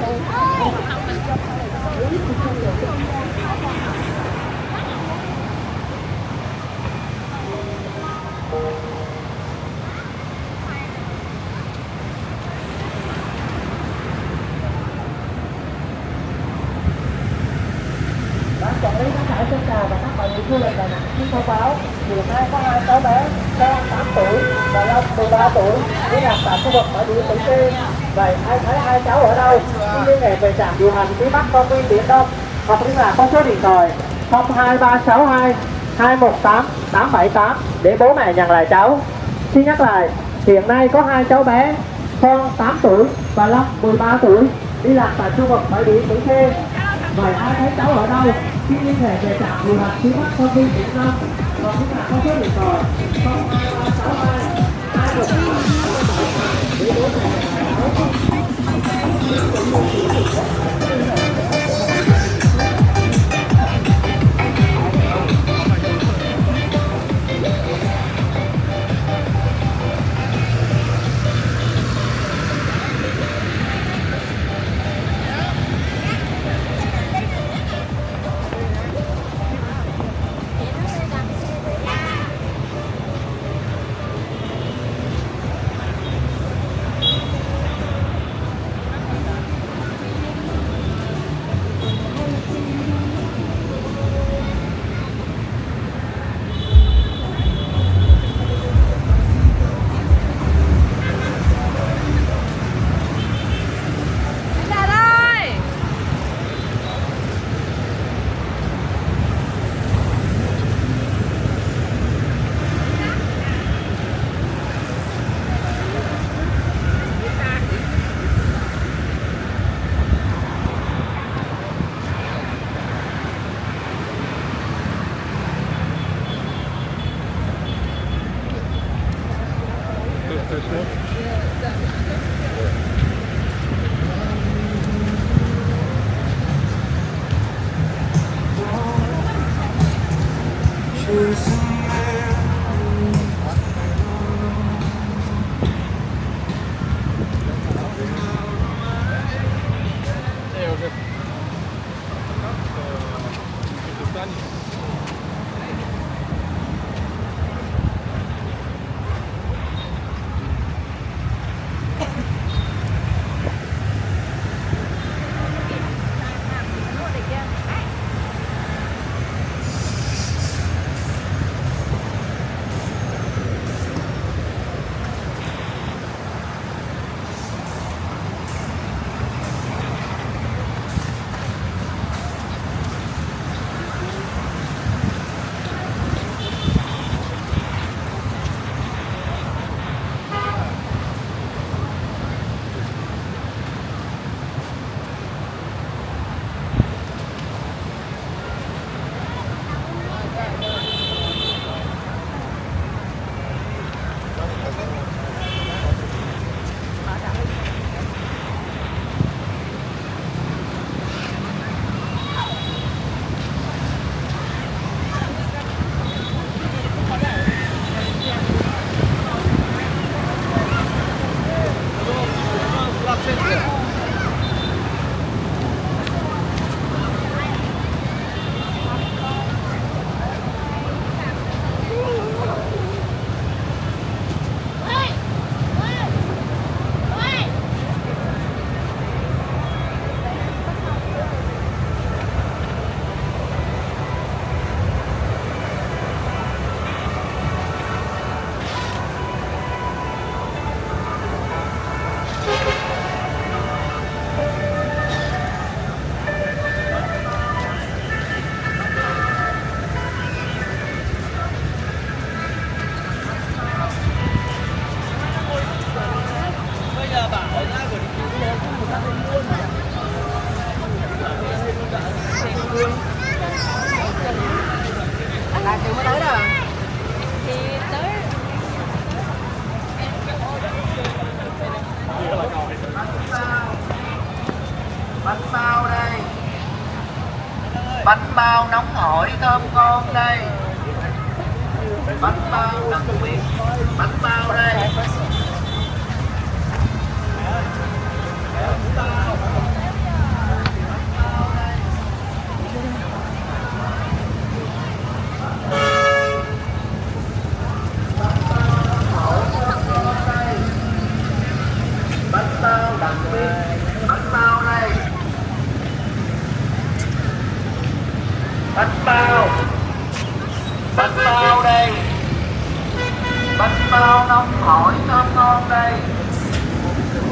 Quản lý các thải xin chào và các bạn du lịch Đà Nẵng xin thông báo hiện nay có 2 cháu bé Trang 8 tuổi và Long 13 tuổi đi lạc tại khu vực bãi biển Mỹ Khê. Vậy ai thấy 2 cháu ở đâu xin liên hệ về trạm điều hành phía Bắc công viên Biển Đông hoặc liên lạc qua số điện thoại 02362 218 878 để bố mẹ nhận lại cháu. Xin nhắc lại, hiện nay có 2 cháu bé Con 8 tuổi và Long 13 tuổi đi lạc tại khu vực bãi biển Mỹ Khê. Vậy ai thấy cháu ở đâu xin liên hệ về trạm điều hành phía Bắc công viên Biển Đông hoặc liên lạc qua số điện thoại 02362 218 để bố mẹ là trường mới tới đó thì tới bánh bao đây, bánh bao nóng hổi thơm ngon đây, bánh bao đặc biệt, bánh bao đây.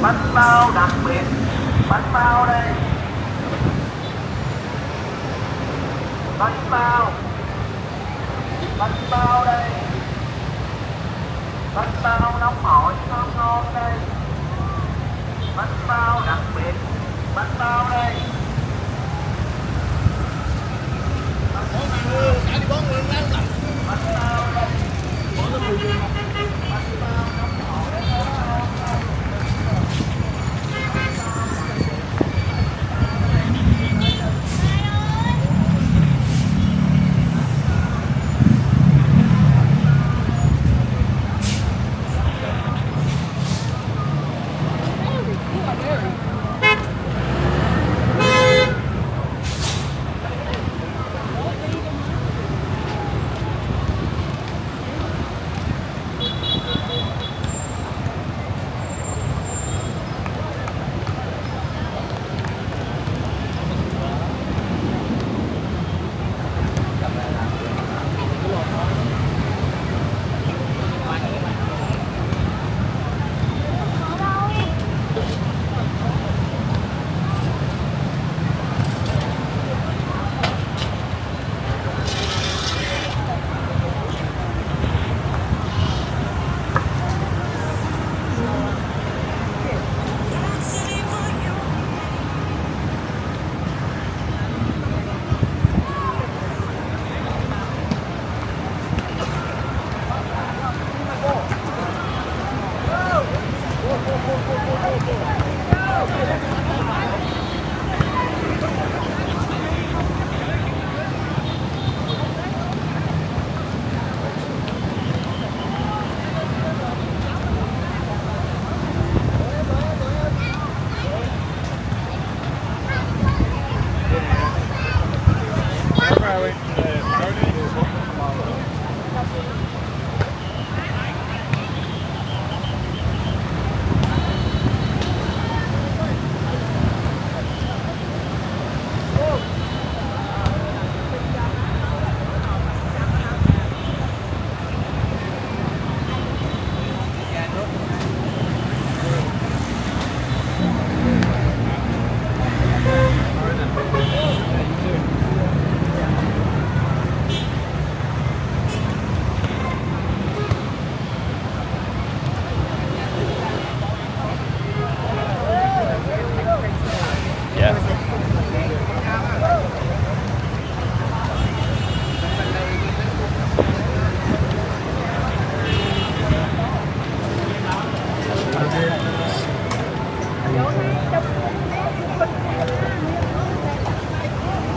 bánh bao đặc biệt, bánh bao đây, bánh bao đây, bánh bao nóng hổi ngon ngon đây, bánh bao đặc biệt, bánh bao đây.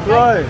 Rồi.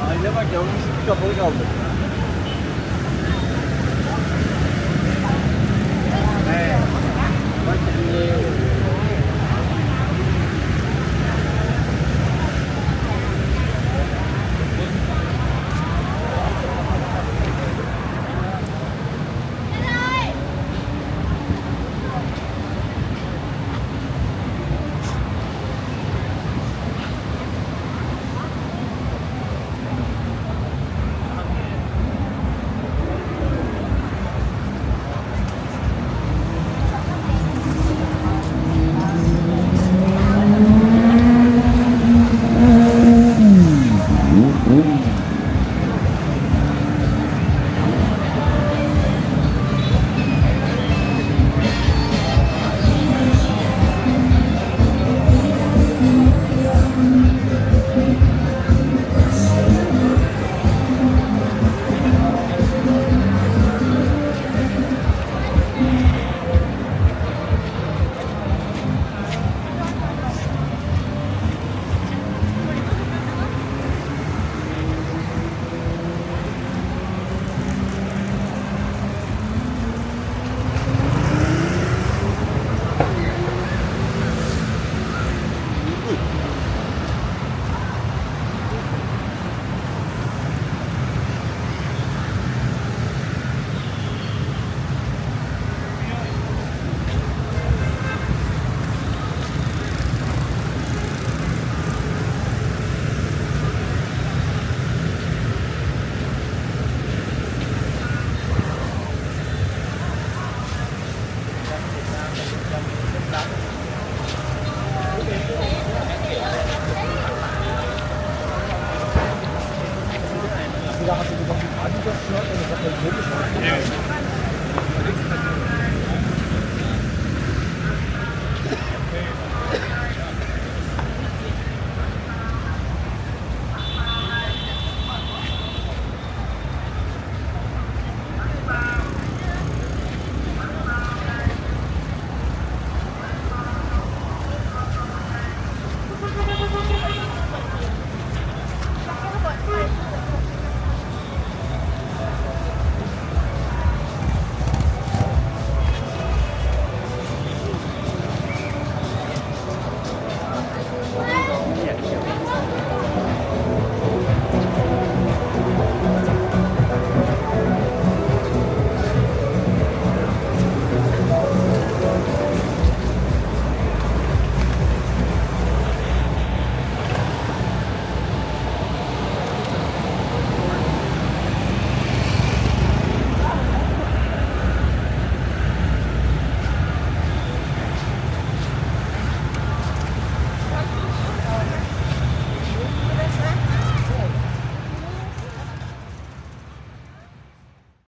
Aile bak yavrum kapalı kaldı. Bak şimdi. Ja.